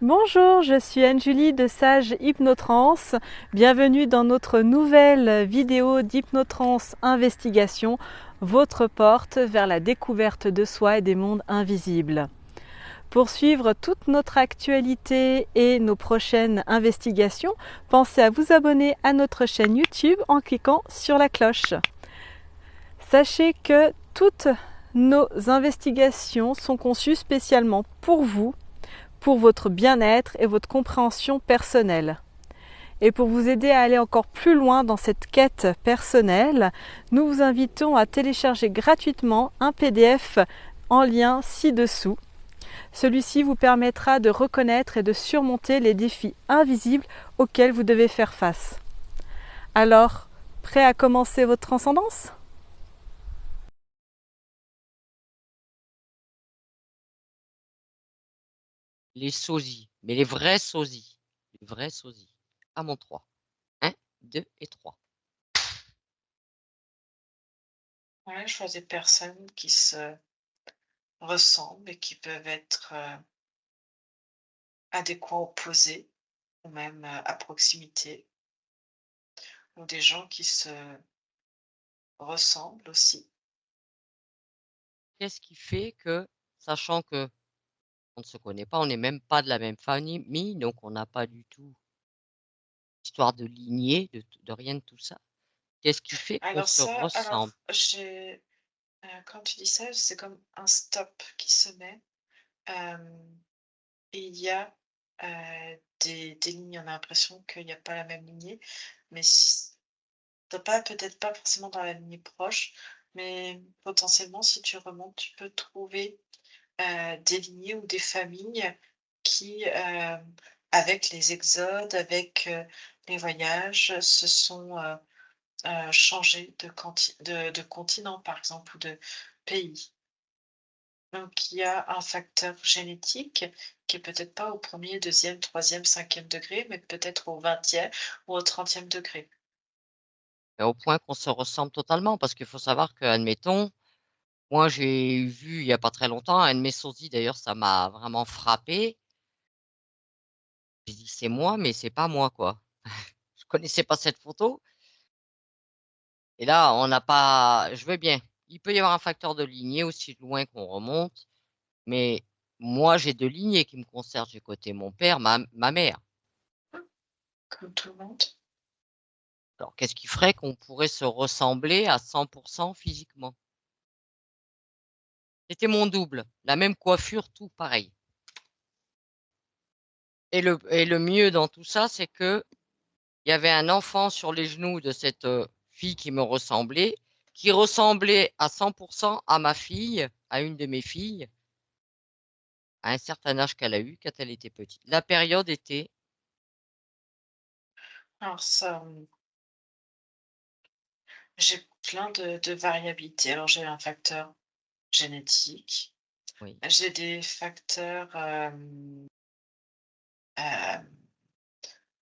Bonjour, je suis Anne-Julie de Sage Hypnotrance. Bienvenue dans notre nouvelle vidéo d'Hypnotrance Investigation, votre porte vers la découverte de soi et des mondes invisibles. Pour suivre toute notre actualité et nos prochaines investigations, pensez à vous abonner à notre chaîne YouTube en cliquant sur la cloche. Sachez que toutes nos investigations sont conçues spécialement pour votre bien-être et votre compréhension personnelle. Et pour vous aider à aller encore plus loin dans cette quête personnelle, nous vous invitons à télécharger gratuitement un PDF en lien ci-dessous. Celui-ci vous permettra de reconnaître et de surmonter les défis invisibles auxquels vous devez faire face. Alors, prêt à commencer votre transcendance ? Les sosies, mais les vrais sosies. Les vrais sosies. À mon 3. 1, 2 et 3. Ouais, je vois des personnes qui se ressemblent et qui peuvent être à des coins opposés ou même à proximité, ou des gens qui se ressemblent aussi. Qu'est-ce qui fait que, sachant que on ne se connaît pas, on n'est même pas de la même famille, donc on n'a pas du tout histoire de lignée, de rien de tout ça. Qu'est-ce qui fait qu'on se ressemble? J'ai, quand tu dis ça, c'est comme un stop qui se met. Et il y a des lignes, on a l'impression qu'il n'y a pas la même lignée, mais pas peut-être pas forcément dans la lignée proche, mais potentiellement, si tu remontes, tu peux trouver des lignées ou des familles qui, avec les exodes, avec, les voyages, se sont, changés de continent, par exemple, ou de pays. Donc il y a un facteur génétique qui est peut-être pas au premier, deuxième, troisième, cinquième degré, mais peut-être au 20e ou au 30e degré. Au point qu'on se ressemble totalement, parce qu'il faut savoir que, admettons, moi j'ai vu il y a pas très longtemps un de mes sosies, d'ailleurs ça m'a vraiment frappé. J'ai dit: «C'est moi, mais c'est pas moi, quoi». Je connaissais pas cette photo. Et là, on n'a pas je veux bien. Il peut y avoir un facteur de lignée aussi loin qu'on remonte, mais moi, j'ai 2 lignées qui me concernent. J'ai côté mon père, ma mère. Comme tout le monde. Alors qu'est-ce qui ferait qu'on pourrait se ressembler à 100 physiquement? C'était mon double, la même coiffure, tout pareil. Et le mieux dans tout ça, c'est qu'il y avait un enfant sur les genoux de cette, fille qui ressemblait à 100 à ma fille, à une de mes filles. À un certain âge qu'elle a eu quand elle était petite. La période était Alors ça, j'ai plein de variabilités. Alors j'ai un facteur génétique, oui. j'ai des facteurs, hem,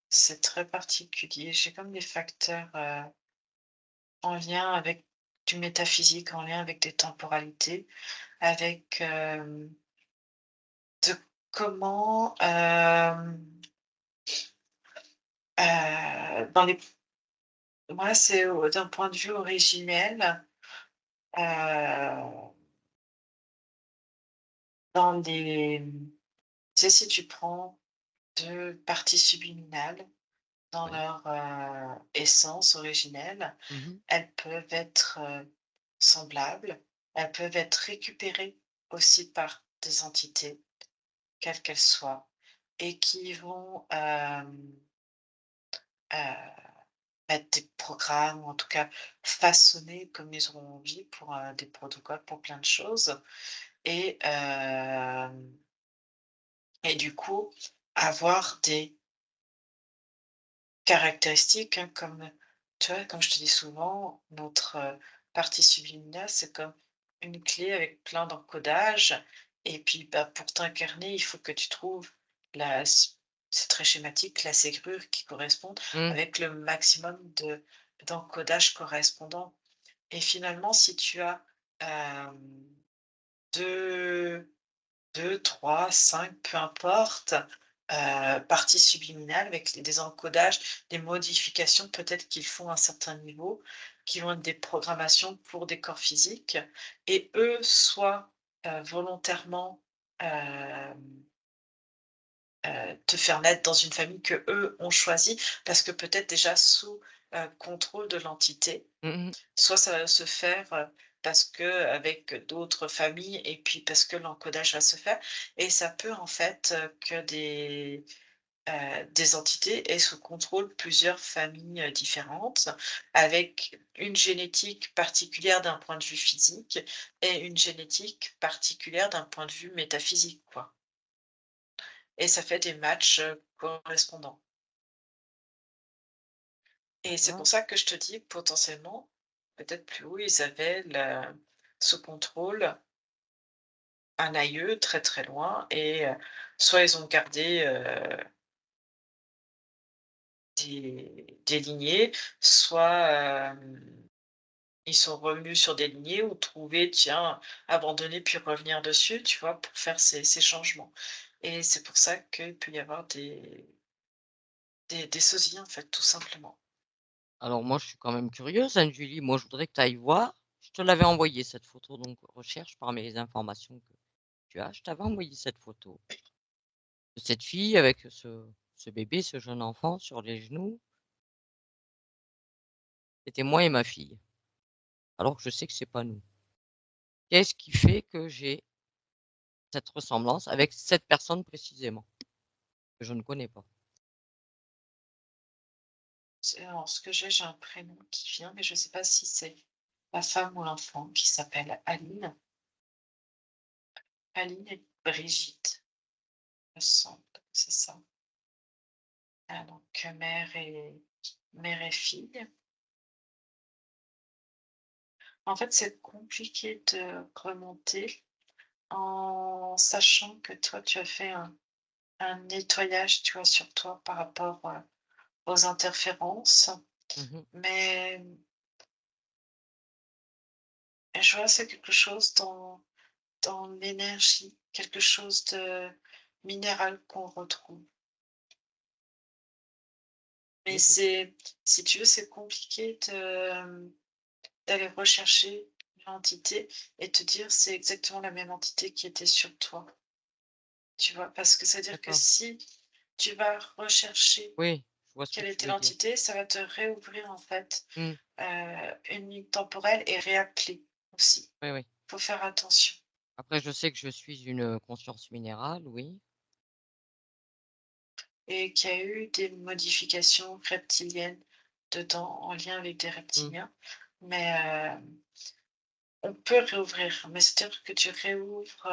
c'est très particulier. J'ai comme des facteurs, en lien avec du métaphysique, en lien avec des temporalités, avec, de comment, dans les moi, c'est d'un point de vue originel, heu, dans les tu sais, si tu prends 2 parties subliminales dans Oui. leur, essence originelle, Mmh. elles peuvent être, semblables, elles peuvent être récupérées aussi par des entités, quelles qu'elles soient, et qui vont, heu, mettre des programmes ou en tout cas façonner comme ils auront envie pour, des protocoles, pour plein de choses, et et du coup avoir des caractéristiques, hein, comme, tu vois, comme je te dis souvent, notre, partie subliminale, c'est comme une clé avec plein d'encodages, et puis, bah, pour t'incarner, il faut que tu trouves la s c'est très schématique, la serrure qui correspond Mmh. avec le maximum d'encodages correspondants, et finalement, si tu as, hem, 2 2, 3, 5, peu importe, parties subliminales avec des encodages, des modifications peut-être qu'ils font à un certain niveau, qui vont être des programmations pour des corps physiques et eux, soit, volontairement, hem, te faire naître dans une famille que eux ont choisie parce que peut-être déjà sous, contrôle de l'entité. Mmh mh. Soit ça va se faire, parce qu'avec d'autres familles et puis parce que l'encodage va se faire et ça peut en fait, que des entités aient sous contrôle plusieurs familles, différentes, avec une génétique particulière d'un point de vue physique et une génétique particulière d'un point de vue métaphysique, quoi et ça fait des matchs, correspondants et c'est pour D'accord. ça que je te dis potentiellement, peut-être plus haut, ils avaient la sous contrôle un aïeux très, très loin et soit ils ont gardé, des lignées, soit, ils sont revenus sur des lignées ou trouvé, tiens, abandonné puis revenir dessus, tu vois? Pour faire ces changements et c'est pour ça qu'il peut y avoir des sosies, en fait, tout simplement. Alors moi, je suis quand même curieuse, Anne-Julie. Moi, je voudrais que tu ailles voir. Je te l'avais envoyée cette photo, donc recherche parmi les informations que tu as. Je t'avais envoyé cette photo de cette fille avec ce bébé, ce jeune enfant sur les genoux. C'était moi et ma fille, alors que je sais que c'est pas nous. Qu'est-ce qui fait que j'ai cette ressemblance avec cette personne précisément, que je ne connais pas? C'est alors ce que j'ai un prénom qui vient, mais je ne sais pas si c'est la femme ou l'enfant qui s'appelle Aline. Aline et Brigitte, il me semble que c'est ça. Ah donc mère et fille. En fait, c'est compliqué de remonter en sachant que toi, tu as fait un nettoyage, tu vois, sur toi par rapport, aux interférences. Mmh. Mais je vois, c'est quelque chose dans l'énergie, quelque chose de minéral qu'on retrouve. Mais Oui, je c'est si tu veux, c'est compliqué d'aller rechercher l'entité et te dire: «C'est exactement la même entité qui était sur toi». Tu vois? Parce que c'est-à-dire que d'accord. si tu vas rechercher Oui, je vois ce que quelle tu était veux dire. l'entité, ça va te réouvrir en fait, Mmh. une ligne temporelle et réappeler aussi. Oui, oui. Faut faire attention Après, je sais que je suis une, conscience minérale, oui. et qu'il y a eu des modifications reptiliennes dedans, en lien avec des Mmh. reptiliens, mais on peut réouvrir, mais c'est-à-dire que tu réouvres,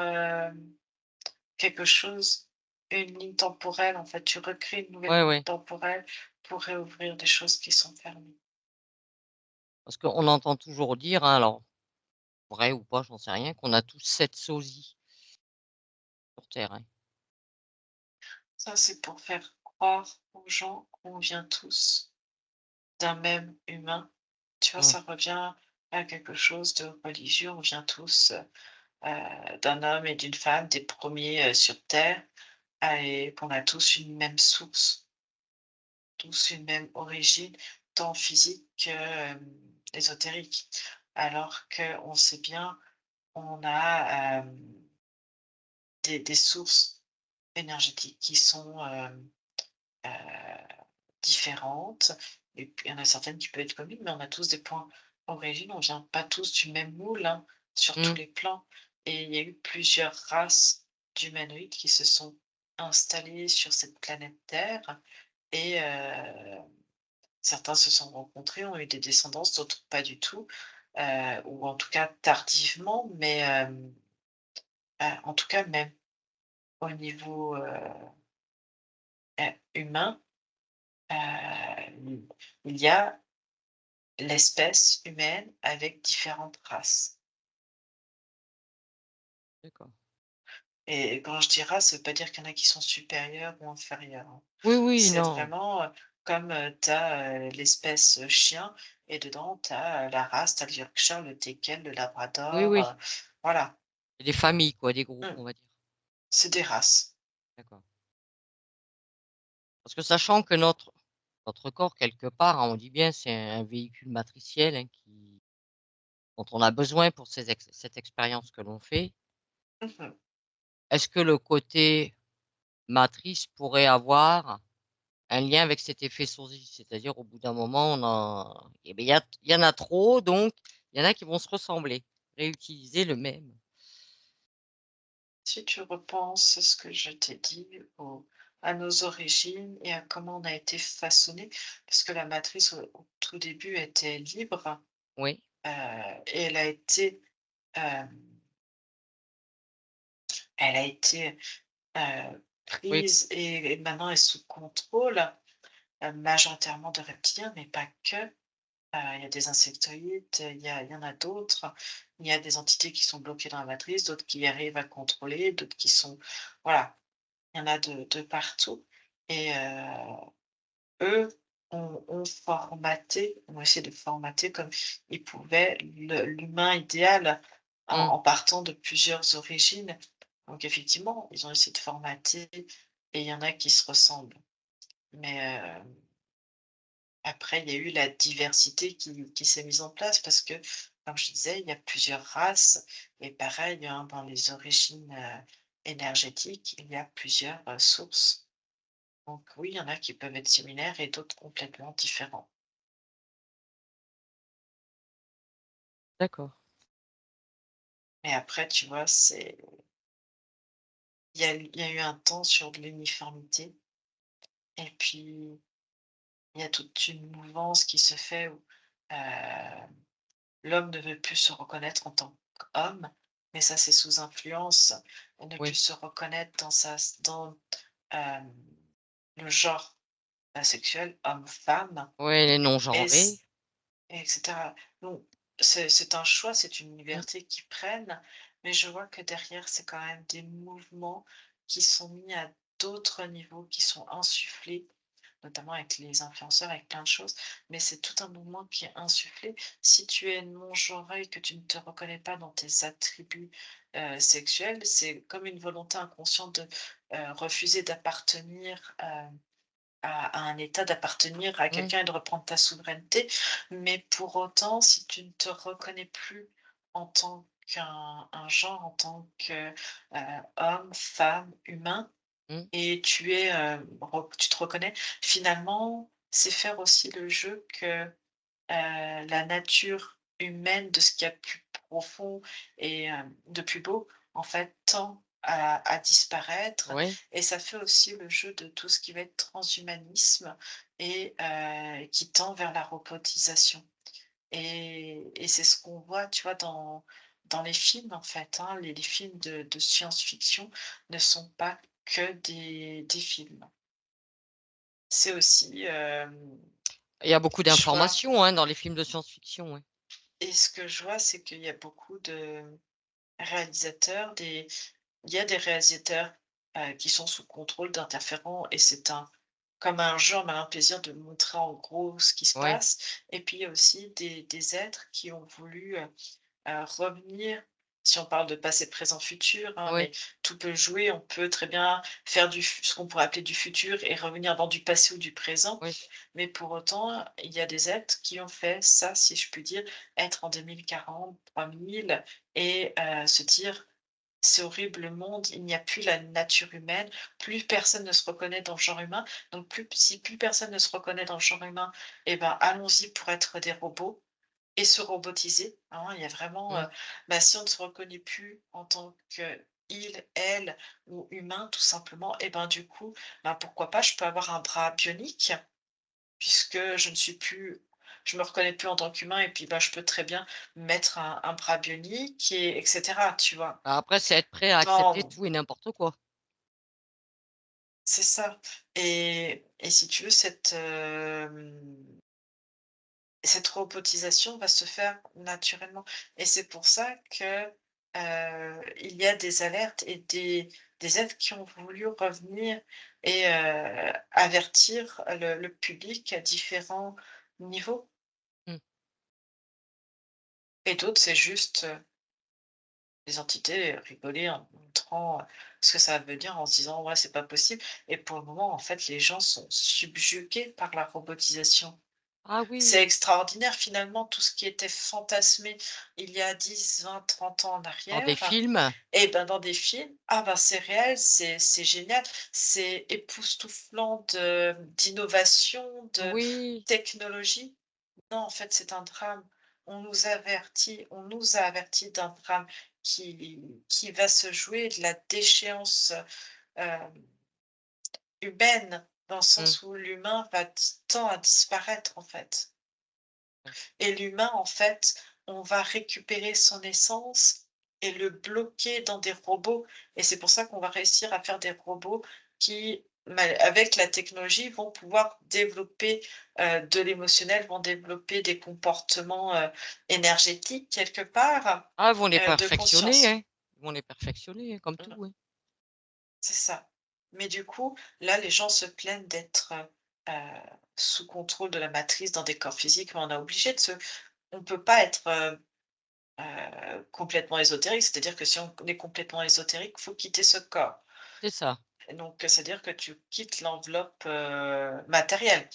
quelque chose, une ligne temporelle, en fait, tu recrées une nouvelle Ouais, ligne ouais. temporelle pour réouvrir des choses qui sont fermées. Parce qu'on entend toujours dire, hein, alors vrai ou pas, j'en sais rien, qu'on a tous 7 sosies sur terre, hein. Ça, c'est pour faire croire aux gens qu'on vient tous d'un même humain. Tu vois, Mmh. ça revient à quelque chose de religieux. On vient tous, d'un homme et d'une femme, des premiers, sur terre, et qu'on a tous une même source, tous une même origine, tant physique que, ésotérique. Alors qu'on sait bien, on a, des sources énergétiques qui sont, heu différentes et puis il y en a certaines qui peuvent être communes, mais on a tous des points d'origine, on vient pas tous du même moule, hein, sur tous Mmh. les plans et il y a eu plusieurs races d'humanoïdes qui se sont installées sur cette planète Terre et certains se sont rencontrés, ont eu des descendances, d'autres pas du tout, ou en tout cas tardivement, mais en tout cas même au niveau, humain, il y a l'espèce humaine avec différentes races D'accord. et quand je dis race, ça veut pas dire qu'il y en a qui sont supérieurs ou inférieurs, hein. Oui, oui, C'est non. vraiment, comme, tu as, l'espèce, chien et dedans tu as, la race, tu as le Yorkshire, le Teckel, le Oui, Labrador, oui. voilà. Des familles quoi, des groupes, Mmh, on va dire. c'est des races. D'accord. Parce que sachant que notre corps quelque part, hein, on dit bien, c'est un véhicule matriciel, hein, dont on a besoin pour cette expérience que l'on fait. Mmh. Est-ce que le côté matrice pourrait avoir un lien avec cet effet sourcil? C'est-à-dire au bout d'un moment, il y en a trop, donc il y en a qui vont se ressembler, réutiliser le même. Si tu repenses à ce que je t'ai dit à nos origines et à comment on a été façonné, parce que la matrice au tout début était libre, Oui, et euh, elle a été oui, prise et maintenant est sous contrôle, majoritairement de reptiliens, mais pas que. Il y a des insectoïdes, il y en a d'autres. Il y a des entités qui sont bloquées dans la matrice, d'autres qui arrivent à contrôler, d'autres qui sont, voilà, il y en a de partout et eux ont essayé de formater comme ils pouvaient l'humain idéal mmh, en partant de plusieurs origines. Donc effectivement, ils ont essayé de formater et il y en a qui se ressemblent. Mais après, il y a eu la diversité qui s'est mise en place parce que, comme je disais, il y a plusieurs races et pareil, hein, dans les origines, énergétiques, il y a plusieurs, sources. Donc oui, il y en a qui peuvent être similaires et d'autres complètement différents. d'accord. Mais après, tu vois, il y a eu un temps sur de l'uniformité et puis il y a toute une mouvance qui se fait où, l'homme ne veut plus se reconnaître en tant qu'homme, mais ça, c'est sous influence, ne plus Oui, se reconnaître dans, hem, le genre, sexuel homme-femme oui, les et non-genrés. et cetera. Donc c'est un choix, c'est une Mmh, liberté qu'ils prennent, mais je vois que derrière, c'est quand même des mouvements qui sont mis à d'autres niveaux, qui sont insufflés, notamment avec les influenceurs, avec plein de choses, mais c'est tout un mouvement qui est insufflé. Si tu es non-genré et que tu ne te reconnais pas dans tes attributs, sexuels, c'est comme une volonté inconsciente de, refuser d'appartenir, à un état, d'appartenir à mmh, quelqu'un et de reprendre ta souveraineté. Mais pour autant, si tu ne te reconnais plus en tant qu'un un genre, en tant que, homme, femme, humain mmh, et tu te reconnais, finalement, c'est faire aussi le jeu que, la nature humaine de ce qu'il y a de plus profond et de plus beau, en fait, tend à disparaître oui. et ça fait aussi le jeu de tout ce qui va être transhumanisme et qui tend vers la robotisation et c'est ce qu'on voit, tu vois, dans les films, en fait, hein. Les films de science-fiction ne sont pas que des films. C'est aussi, Il y a beaucoup je vois d'informations, hein, dans les films de science-fiction, ouais. et ce que je vois, c'est qu'il y a beaucoup de réalisateurs, il y a des réalisateurs, qui sont sous contrôle d'interférents et c'est un comme un jeu, un malin plaisir de montrer en gros ce qui se Oui, passe et puis il y a aussi des êtres qui ont voulu, revenir, si on parle de passé, présent, futur, hein, oui, mais tout peut jouer. On peut très bien faire ce qu'on pourrait appeler du futur et revenir dans du passé ou du présent. oui, Mais pour autant, il y a des êtres qui ont fait ça, si je puis dire, être en 2040, 3000 et se dire: «C'est horrible le monde, il n'y a plus la nature humaine, plus personne ne se reconnaît dans le genre humain, donc si plus personne ne se reconnaît dans le genre humain, et ben, allons-y pour être des robots». Et se robotiser, hein. Il y a vraiment, mmh. bah, si on ne se reconnaît plus en tant qu'il, elle ou humain tout simplement et ben, du coup, ben, pourquoi pas, je peux avoir un bras bionique puisque je me reconnais plus en tant qu'humain et puis, bah, je peux très bien mettre un bras bionique et cetera, tu vois? Après, c'est être prêt à accepter Dans tout et n'importe quoi. C'est ça et si tu veux cette robotisation va se faire naturellement et c'est pour ça que, il y a des alertes et des aides qui ont voulu revenir et avertir le public à différents niveaux Mmh. et d'autres, c'est juste, les entités rigolaient en montrant, ce que ça veut dire, en se disant: «Ouais, c'est pas possible» et pour le moment, en fait, les gens sont subjugués par la robotisation. Ah C'est oui, extraordinaire finalement tout ce qui était fantasmé il y a 10, 20, 30 ans en dans des arrière films? et ben, dans des films, ah ben, c'est réel, c'est génial, c'est époustouflant d'innovation, de Oui, technologie. Non, en fait, c'est un drame. On nous a avertis d'un drame qui va se jouer, de la déchéance, hem, humaine, dans le mmh, sens où l'humain tend à disparaître, en fait. ouais, Et l'humain, en fait, on va récupérer son essence et le bloquer dans des robots et c'est pour ça qu'on va réussir à faire des robots qui, avec la technologie, vont pouvoir développer, de l'émotionnel, vont développer des comportements, énergétiques quelque part, ah, ils vont les de perfectionner, conscience. hein. Ils vont les perfectionner, hein, comme tout, Mmh, oui. c'est ça. Mais du coup, là, les gens se plaignent d'être, sous contrôle de la matrice dans des corps physiques, mais on peut pas être, complètement ésotérique, c'est-à-dire que si on est complètement ésotérique, il faut quitter ce corps. C'est ça, Et donc, c'est-à-dire que tu quittes l'enveloppe, matérielle.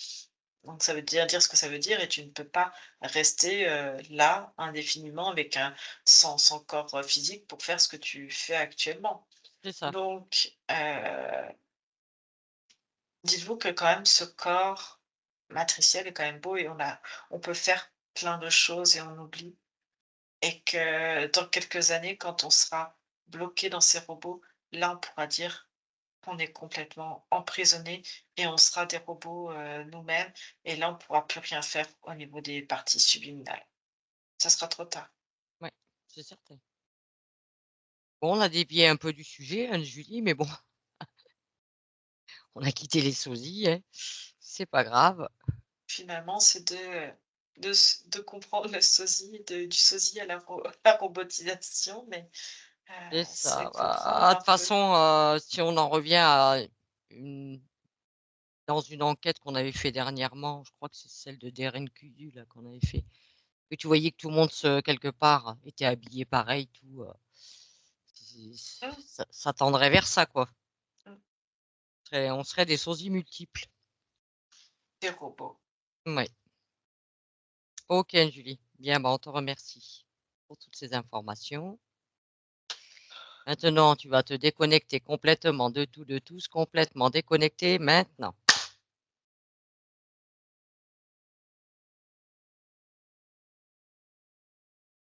Donc ça veut dire ce que ça veut dire et tu ne peux pas rester, là indéfiniment avec sans corps, physique pour faire ce que tu fais actuellement. c'est ça. Donc, dites-vous que quand même ce corps matriciel est quand même beau et on peut faire plein de choses et on oublie. Et que dans quelques années, quand on sera bloqué dans ces robots, là, on pourra dire qu'on est complètement emprisonné et on sera des robots, nous-mêmes et là, on pourra plus rien faire au niveau des parties subliminales. Ça sera trop tard. Ouais, c'est certain. Bon, on a dévié un peu du sujet, Anne-Julie, mais bon, on a quitté les sosies, hein. C'est pas grave. Finalement, c'est de comprendre le sosie, du sosie à la robotisation, mais C'est c'est ça. comprendre Bah, de toute un peu. façon, si on en revient à une dans une enquête qu'on avait fait dernièrement, je crois que c'est celle de Darren Kudu là qu'on avait fait, que tu voyais que tout le monde quelque part était habillé pareil, tout, Mmh, ça tendrait vers ça, quoi. mmh, On serait des sosies multiples. des robots. Ouais. OK, Julie. Bien, bah, on te remercie pour toutes ces informations. Maintenant, tu vas te déconnecter complètement de tout, de tous, complètement déconnecté maintenant.